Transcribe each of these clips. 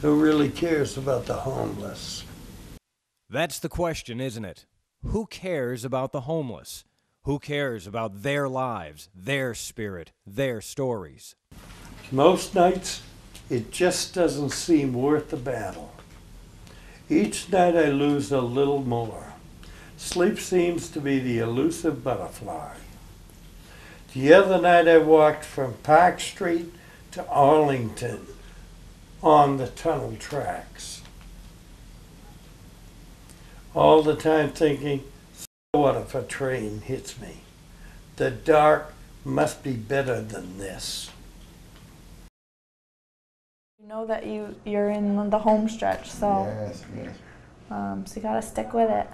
Who really cares about the homeless? That's the question, isn't it? Who cares about the homeless? Who cares about their lives, their spirit, their stories? Most nights, it just doesn't seem worth the battle. Each night I lose a little more. Sleep seems to be the elusive butterfly. The other night I walked from Park Street to Arlington on the tunnel tracks. All the time thinking, so what if a train hits me? The dark must be better than this. You know that you're in the home stretch, so yes. So you gotta stick with it.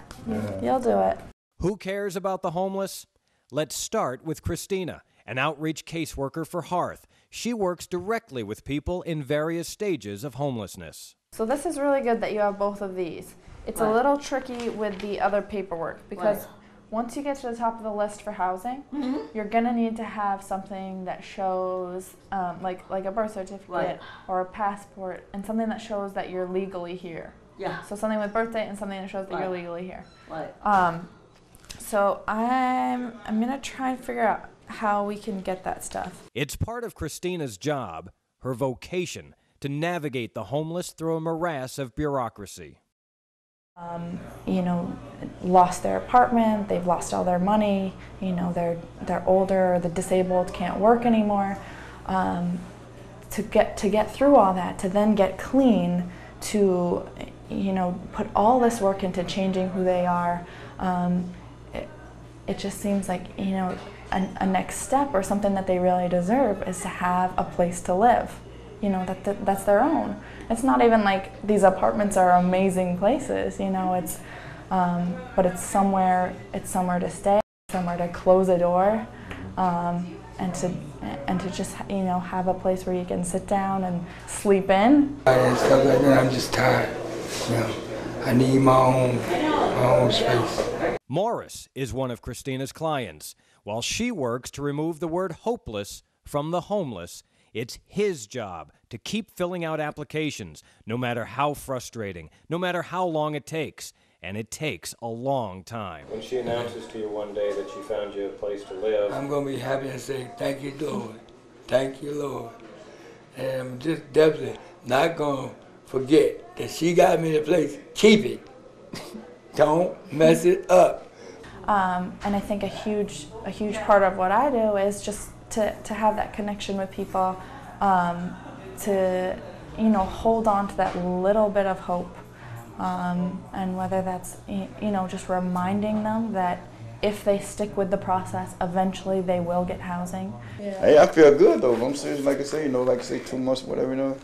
You'll do it. Who cares about the homeless? Let's start with Christina, an outreach caseworker for Hearth. She works directly with people in various stages of homelessness. So this is really good that you have both of these. It's a little tricky with the other paperwork because once you get to the top of the list for housing, you're gonna need to have something that shows, like a birth certificate or a passport, and something that shows that you're legally here. Yeah. So something with birth date and something that shows that you're legally here. Right. So I'm gonna try and figure out how we can get that stuff. It's part of Christina's job, her vocation, to navigate the homeless through a morass of bureaucracy. You know, lost their apartment, they've lost all their money, you know, they're older, the disabled can't work anymore. To get through all that, to then get clean, to, you know, put all this work into changing who they are, it just seems like, you know, a next step or something that they really deserve is to have a place to live. You know, that's their own. It's not even like these apartments are amazing places, you know, it's, but it's somewhere to stay, somewhere to close a door, and to just, you know, have a place where you can sit down and sleep in. And stuff like that, I'm just tired, you know. I need my own space. Morris is one of Christina's clients. While she works to remove the word hopeless from the homeless, it's his job to keep filling out applications, no matter how frustrating, no matter how long it takes. And it takes a long time. When she announces to you one day that she found you a place to live, I'm going to be happy and say, thank you, Lord. Thank you, Lord. And I'm just definitely not going to forget that she got me the place. Keep it. Don't mess it up. And I think a huge part of what I do is just to have that connection with people, to, you know, hold on to that little bit of hope, and whether that's, you know, just reminding them that if they stick with the process, eventually they will get housing. Yeah. Hey, I feel good though. I'm serious, like I say, you know, like I say 2 months, whatever, you know,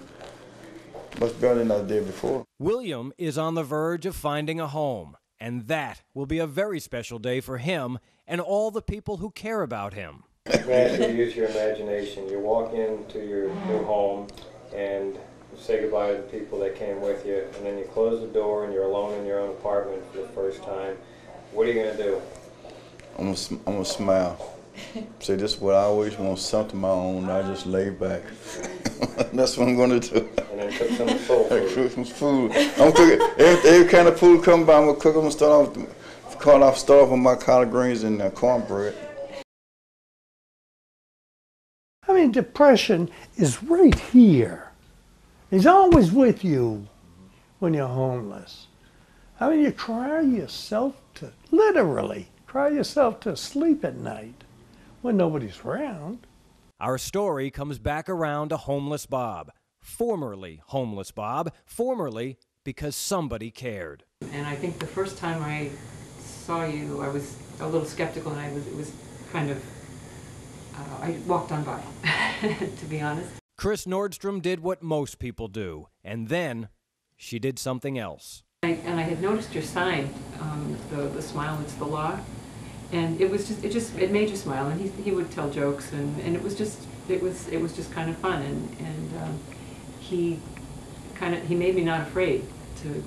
much better than I did before. William is on the verge of finding a home, and that will be a very special day for him and all the people who care about him. Imagine you use your imagination. You walk into your new home and you say goodbye to the people that came with you, and then you close the door and you're alone in your own apartment for the first time. What are you going to do? I'm gonna smile. Say, this is what I always want, something of my own. I just lay back. That's what I'm gonna do. And then cook some soul food. Cook some food. I'm cooking every kind of food come by. I'm gonna cook. I'm gonna start off with my collard greens and cornbread. I mean, depression is right here. It's always with you when you're homeless. I mean, you cry yourself to, literally, cry yourself to sleep at night when nobody's around. Our story comes back around to homeless Bob. Formerly homeless Bob, formerly because somebody cared. And I think the first time I saw you, I was a little skeptical, and it was kind of, I walked on by, to be honest. Chris Nordstrom did what most people do, and then she did something else. And I had noticed your sign, the smile, it's the law, and it made you smile. And he would tell jokes, and it was just kind of fun, and he made me not afraid to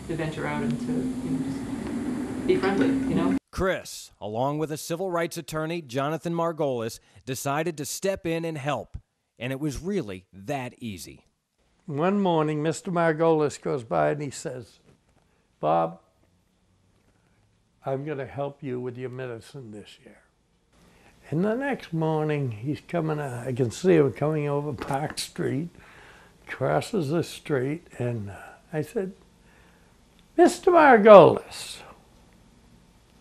venture out and to, you know, just be friendly, you know. Chris, along with a civil rights attorney, Jonathan Margolis, decided to step in and help, and it was really that easy. one morning, Mr. Margolis goes by and he says, Bob, I'm going to help you with your medicine this year. And the next morning, he's coming, I can see him coming over Park Street, crosses the street, and I said, Mr. Margolis,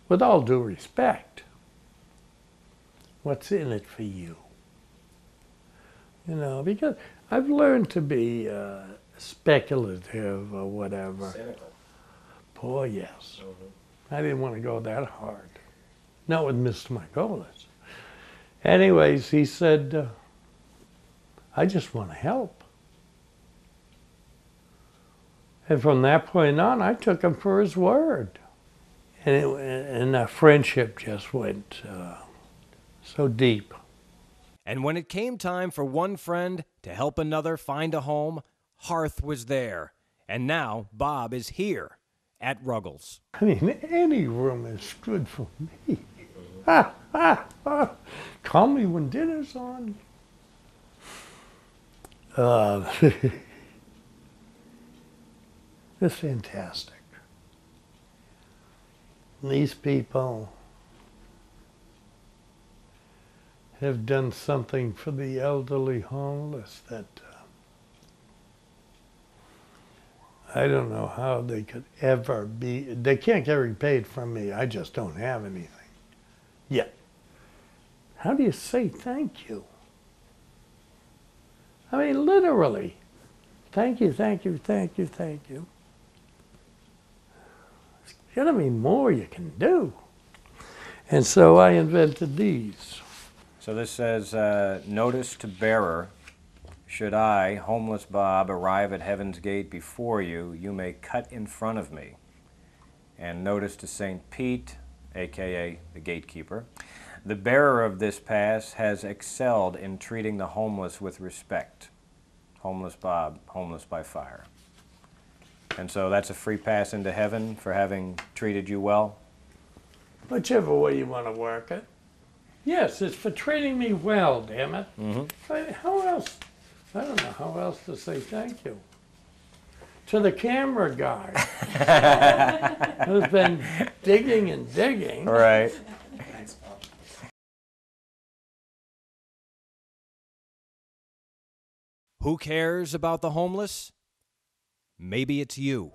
with all due respect, what's in it for you? You know, because I've learned to be speculative or whatever. Cynical. Boy, yes. I didn't want to go that hard. Not with Mr. Margolis. Anyways, he said, I just want to help. And from that point on, I took him for his word. And our friendship just went so deep. And when it came time for one friend to help another find a home, Hearth was there. And now Bob is here at Ruggles. I mean, any room is good for me. Call me when dinner's on. It's fantastic. These people have done something for the elderly homeless that I don't know how they could ever be. They can't get repaid from me. I just don't have anything yet. How do you say thank you? I mean, literally. Thank you, thank you, thank you, thank you. There's got to be more you can do. And so I invented these. So this says, notice to bearer, should I, homeless Bob, arrive at heaven's gate before you, you may cut in front of me. And notice to St. Pete, a.k.a. the gatekeeper, the bearer of this pass has excelled in treating the homeless with respect. Homeless Bob, homeless by fire. And so that's a free pass into heaven for having treated you well? Whichever way you want to work it. Yes, it's for treating me well, damn it. Mm-hmm. How else? I don't know how else to say thank you. To the camera guy who's been digging and digging. Right. Thanks, Bob. Who cares about the homeless? Maybe it's you.